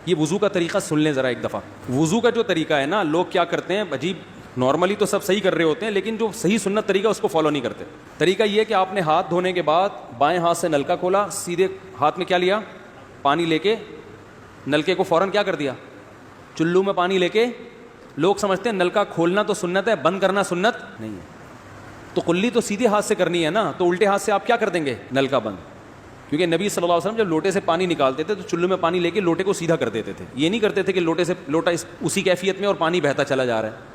یہ وضو کا طریقہ سن لیں ذرا ایک دفعہ. وضو کا جو طریقہ ہے نا, لوگ کیا کرتے ہیں عجیب, نارملی تو سب صحیح کر رہے ہوتے ہیں لیکن جو صحیح سنت طریقہ اس کو فالو نہیں کرتے. طریقہ یہ کہ آپ نے ہاتھ دھونے کے بعد بائیں ہاتھ سے نلکا کھولا, سیدھے ہاتھ میں کیا لیا, پانی لے کے نلکے کو فوراً کیا کر دیا, چلو میں پانی لے کے. لوگ سمجھتے ہیں نلکا کھولنا تو سنت ہے, بند کرنا سنت نہیں ہے. تو کلی تو سیدھے ہاتھ سے کرنی ہے نا, تو الٹے ہاتھ سے آپ کیا کر دیں گے, نلکا بند. کیونکہ نبی صلی اللہ علیہ وسلم جب لوٹے سے پانی نکالتے تھے تو چلو میں پانی لے کے لوٹے کو سیدھا کر دیتے تھے. یہ نہیں کرتے تھے کہ لوٹے سے لوٹا اسی کیفیت میں اور پانی بہتا چلا جا رہا ہے.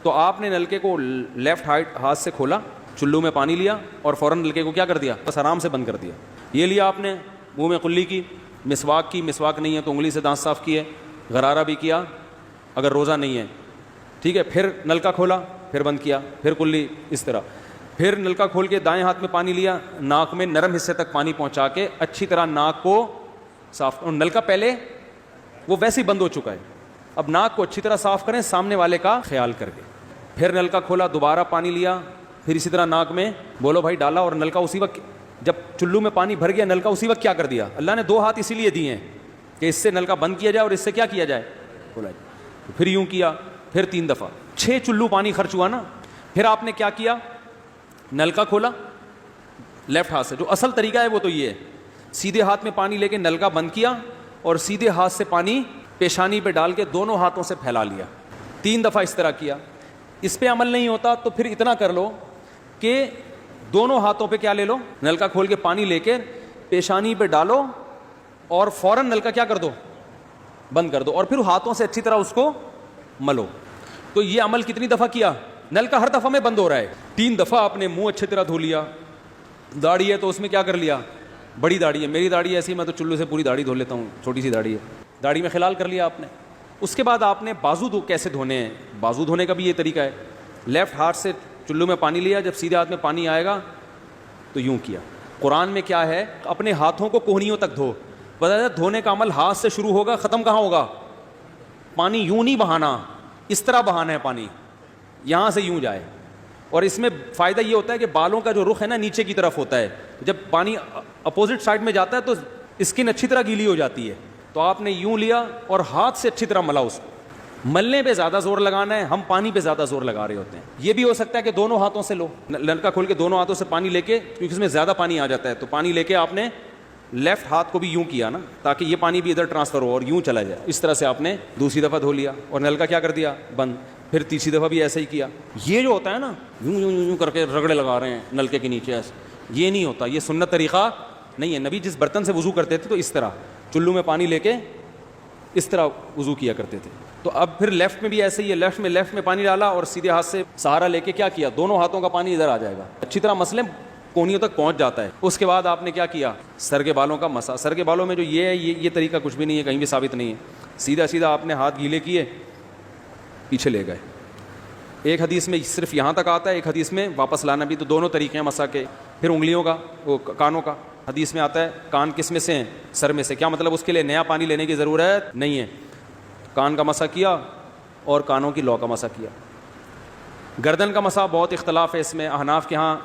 تو آپ نے نلکے کو لیفٹ ہاتھ سے کھولا, چلو میں پانی لیا اور فوراً نلکے کو کیا کر دیا, بس آرام سے بند کر دیا. یہ لیا آپ نے, منہ میں کلی کی, مسواک کی, مسواک نہیں ہے تو انگلی سے دانت صاف کیے, غرارہ بھی کیا اگر روزہ نہیں ہے, ٹھیک ہے. پھر نلکا کھولا, پھر بند کیا, پھر کلی, اس طرح. پھر نلکا کھول کے دائیں ہاتھ میں پانی لیا, ناک میں نرم حصے تک پانی پہنچا کے اچھی طرح ناک کو صاف. اور نلکا پہلے وہ ویسے ہی بند ہو چکا ہے, اب ناک کو اچھی طرح صاف کریں سامنے والے کا خیال کر کے. پھر نلکا کھولا, دوبارہ پانی لیا, پھر اسی طرح ناک میں بولو بھائی ڈالا, اور نلکا اسی وقت جب چلو میں پانی بھر گیا نلکا اسی وقت کیا کر دیا. اللہ نے 2 ہاتھ اسی لیے دیے ہیں کہ اس سے نلکا بند کیا جائے اور اس سے کیا کیا جائے, کھولا جائے. پھر یوں کیا, پھر 3 دفعہ, 6 چلو پانی خرچ ہوا نا. پھر آپ نے کیا کیا, نلکا کھولا لیفٹ ہاتھ سے. جو اصل طریقہ ہے وہ تو یہ ہے, سیدھے ہاتھ میں پانی لے کے نلکا بند کیا اور سیدھے ہاتھ سے پانی پیشانی پہ ڈال کے دونوں ہاتھوں سے پھیلا لیا. 3 دفعہ اس طرح کیا. اس پہ عمل نہیں ہوتا تو پھر اتنا کر لو کہ دونوں ہاتھوں پہ کیا لے لو, نلکا کھول کے پانی لے کے پیشانی پہ ڈالو اور فوراً نلکا کیا کر دو, بند کر دو, اور پھر ہاتھوں سے اچھی طرح اس کو ملو. تو یہ عمل کتنی دفعہ کیا, نلکا ہر دفعہ میں بند ہو رہا ہے. 3 دفعہ آپ نے منہ اچھی طرح دھو لیا. داڑھی ہے تو اس میں کیا کر لیا, بڑی داڑھی ہے, میری داڑھی ایسی میں تو چلو سے پوری داڑھی دھو لیتا ہوں, چھوٹی سی داڑھی ہے, داڑھی میں خلال کر لیا آپ نے. اس کے بعد آپ نے بازو کیسے دھونے ہیں, بازو دھونے کا بھی یہ طریقہ ہے. لیفٹ ہاتھ سے چلو میں پانی لیا, جب سیدھے ہاتھ میں پانی آئے گا تو یوں کیا. قرآن میں کیا ہے, اپنے ہاتھوں کو کوہنیوں تک دھو. بتا دیا دھونے کا عمل ہاتھ سے شروع ہوگا, ختم کہاں ہوگا, پانی یوں نہیں بہانا, اس طرح بہانا ہے پانی, یہاں سے یوں جائے. اور اس میں فائدہ یہ ہوتا ہے کہ بالوں کا جو رخ ہے نا نیچے کی طرف ہوتا ہے, جب پانی اپوزٹ سائڈ میں جاتا ہے تو اسکن اچھی طرح گیلی ہو جاتی ہے. تو آپ نے یوں لیا اور ہاتھ سے اچھی طرح ملا اس کو. ملنے پہ زیادہ زور لگانا ہے, ہم پانی پہ زیادہ زور لگا رہے ہوتے ہیں. یہ بھی ہو سکتا ہے کہ دونوں ہاتھوں سے لو, نلکا کھول کے دونوں ہاتھوں سے پانی لے کے, کیونکہ اس میں زیادہ پانی آ جاتا ہے, تو پانی لے کے آپ نے لیفٹ ہاتھ کو بھی یوں کیا نا تاکہ یہ پانی بھی ادھر ٹرانسفر ہو اور یوں چلا جائے. اس طرح سے آپ نے دوسری دفعہ دھو لیا اور نلکا کیا کر دیا, بند. پھر تیسری دفعہ بھی ایسا ہی کیا. یہ جو ہوتا ہے نا یوں یوں یوں کر کے رگڑے لگا رہے ہیں نلکے کے نیچے, ایسے یہ نہیں ہوتا, یہ سنت طریقہ نہیں ہے. نبی جس برتن سے وضو کرتے تھے تو اس طرح چلو میں پانی لے کے اس طرح وضو کیا کرتے تھے. تو اب پھر لیفٹ میں بھی ایسے ہی ہے, لیفٹ میں پانی ڈالا اور سیدھے ہاتھ سے سہارا لے کے کیا کیا, دونوں ہاتھوں کا پانی ادھر آ جائے گا, اچھی طرح مسلم کونیوں تک پہنچ جاتا ہے. اس کے بعد آپ نے کیا کیا, سر کے بالوں کا مسا. سر کے بالوں میں جو یہ ہے یہ طریقہ کچھ بھی نہیں ہے, کہیں بھی ثابت نہیں ہے. سیدھا سیدھا آپ نے ہاتھ گیلے کیے, پیچھے لے گئے. ایک حدیث میں صرف یہاں تک آتا ہے, ایک حدیث میں واپس لانا بھی. تو دونوں طریقے ہیں مسا کے. پھر انگلیوں کا, وہ کانوں کا, حدیث میں آتا ہے کان کس میں سے ہیں, سر میں سے. کیا مطلب, اس کے لیے نیا پانی لینے کی ضرورت نہیں ہے. کان کا مسا کیا اور کانوں کی لو کا مسا کیا. گردن کا مسا بہت اختلاف ہے اس میں. احناف کے ہاں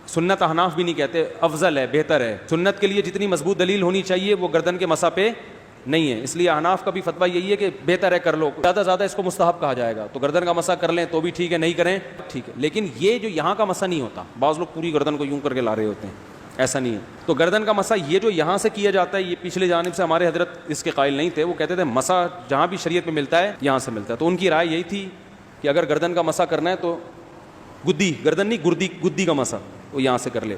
سنت, احناف بھی نہیں کہتے, افضل ہے, بہتر ہے. سنت کے لیے جتنی مضبوط دلیل ہونی چاہیے وہ گردن کے مسا پہ نہیں ہے, اس لیے احناف کا بھی فتویٰ یہی ہے کہ بہتر ہے کر لو. زیادہ زیادہ اس کو مستحب کہا جائے گا, تو گردن کا مسا کر لیں تو بھی ٹھیک ہے, نہیں کریں ٹھیک ہے. لیکن یہ جو یہاں کا مسا نہیں ہوتا, بعض لوگ پوری گردن کو یوں کر کے لا رہے ہوتے ہیں, ایسا نہیں ہے. تو گردن کا مسا یہ جو یہاں سے کیا جاتا ہے, یہ پچھلے جانب سے ہمارے حضرت اس کے قائل نہیں تھے. وہ کہتے تھے مسا جہاں بھی شریعت میں ملتا ہے یہاں سے ملتا ہے. تو ان کی رائے یہی تھی کہ اگر گردن کا مسا کرنا ہے تو گدی, گردن نہیں گدی کا مسا وہ یہاں سے کر لے.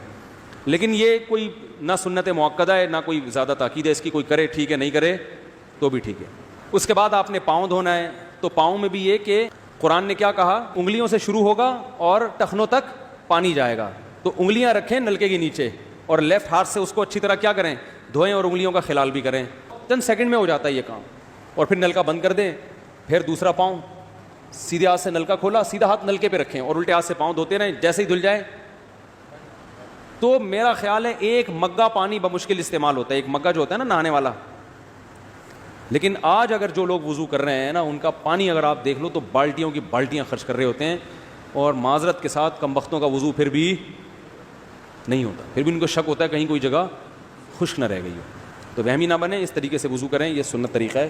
لیکن یہ کوئی نہ سنت موقدہ ہے نہ کوئی زیادہ تاکید ہے اس کی, کوئی کرے ٹھیک ہے, نہیں کرے تو بھی ٹھیک ہے. اس کے بعد آپ نے پاؤں دھونا ہے. تو پاؤں میں بھی یہ کہ قرآن نے کیا کہا, انگلیوں سے شروع ہوگا اور ٹخنوں تک پانی جائے گا. تو انگلیاں رکھیں نلکے کے نیچے اور لیفٹ ہاتھ سے اس کو اچھی طرح کیا کریں, دھوئیں اور انگلیوں کا خلال بھی کریں. چند سیکنڈ میں ہو جاتا ہے یہ کام. اور پھر نلکا بند کر دیں. پھر دوسرا پاؤں, سیدھے ہاتھ سے نلکا کھولا, سیدھا ہاتھ نلکے پہ رکھیں اور الٹے ہاتھ سے پاؤں دھوتے رہیں. جیسے ہی دھل جائے تو میرا خیال ہے 1 مگا پانی بمشکل استعمال ہوتا ہے. 1 مگا جو ہوتا ہے نا نہانے والا. لیکن آج اگر جو لوگ وضو کر رہے ہیں نا, ان کا پانی اگر آپ دیکھ لو تو بالٹیوں کی بالٹیاں خرچ کر رہے ہوتے ہیں. اور معذرت کے ساتھ کم بختوں کا وضو پھر بھی نہیں ہوتا, پھر بھی ان کو شک ہوتا ہے کہیں کوئی جگہ خشک نہ رہ گئی ہو. تو وہمی نہ بنے, اس طریقے سے وضو کریں, یہ سنت طریقہ ہے.